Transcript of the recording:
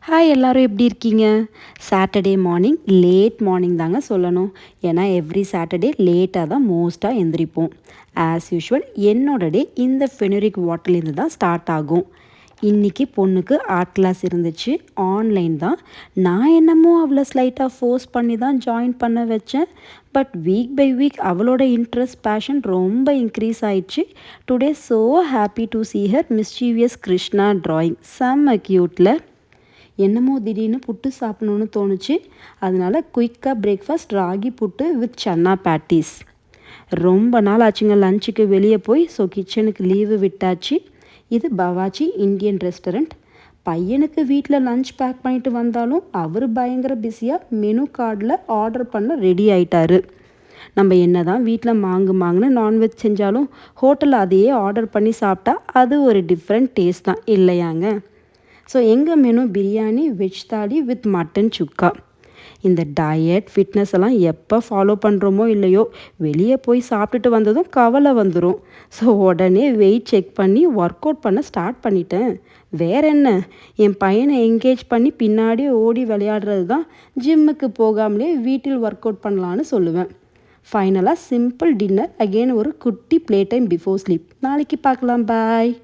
Hi எல்லாரும் எப்படி இருக்கீங்க? சாட்டர்டே மார்னிங் லேட் மார்னிங் தாங்க சொல்லணும். ஏன்னா எவ்ரி சாட்டர்டே லேட்டாக தான் மோஸ்ட்டாக எந்திரிப்போம். ஆஸ் யூஷுவல் என்னோட டே இந்த ஃபெனுரிக் வாட்டர்லேருந்து தான் ஸ்டார்ட் ஆகும். இன்றைக்கி பொண்ணுக்கு ஆர்ட் கிளாஸ் இருந்துச்சு, ஆன்லைன் தான். நான் என்னமோ அவளை ஸ்லைட்டாக ஃபோர்ஸ் பண்ணி தான் ஜாயின் பண்ண வச்சேன். பட் வீக் பை வீக் அவளோட இன்ட்ரெஸ்ட் பேஷன் ரொம்ப இன்க்ரீஸ் ஆயிடுச்சு. Today so happy to see her mischievous Krishna drawing. செம்ம க்யூட்டில். என்னமோ திடீர்னு புட்டு சாப்பிடணுன்னு தோணுச்சு. அதனால் குயிக்காக breakfast ragi puttu with chana patties. ரொம்ப நாள் ஆச்சுங்க லஞ்சுக்கு வெளியே போய். ஸோ கிச்சனுக்கு லீவு விட்டாச்சு. இது பவாச்சி இந்தியன் ரெஸ்டாரண்ட். பையனுக்கு வீட்டில் லஞ்ச் பேக் பண்ணிட்டு வந்தாலும் அவர் பயங்கர பிஸியாக மெனு கார்டில் ஆர்டர் பண்ண ரெடி ஆயிட்டாரு. நம்ம என்ன தான் வீட்டில் மாங்குன்னு நான்வெஜ் செஞ்சாலும் ஹோட்டலில் அதையே ஆர்டர் பண்ணி சாப்பிட்டா அது ஒரு டிஃப்ரெண்ட் டேஸ்ட் தான் இல்லையாங்க? ஸோ எங்கள் மெனு பிரியாணி வெஜ் தாலி வித் மட்டன் சுக்கா. இந்த டயட் ஃபிட்னஸ் எல்லாம் எப்போ ஃபாலோ பண்ணுறோமோ இல்லையோ, வெளியே போய் சாப்பிட்டுட்டு வந்ததும் கவலை வந்துடும். ஸோ உடனே வெயிட் செக் பண்ணி ஒர்க் அவுட் பண்ண ஸ்டார்ட் பண்ணிட்டேன். வேற என்ன, என் பையனை என்கேஜ் பண்ணி பின்னாடி ஓடி விளையாடுறது தான். ஜிம்முக்கு போகாமலே வீட்டில் ஒர்க் அவுட் பண்ணலான்னு சொல்லுவேன். ஃபைனலாக சிம்பிள் டின்னர், அகெயின் ஒரு குட்டி ப்ளே டைம் பிஃபோர் ஸ்லீப். நாளைக்கு பார்க்கலாம், பாய்.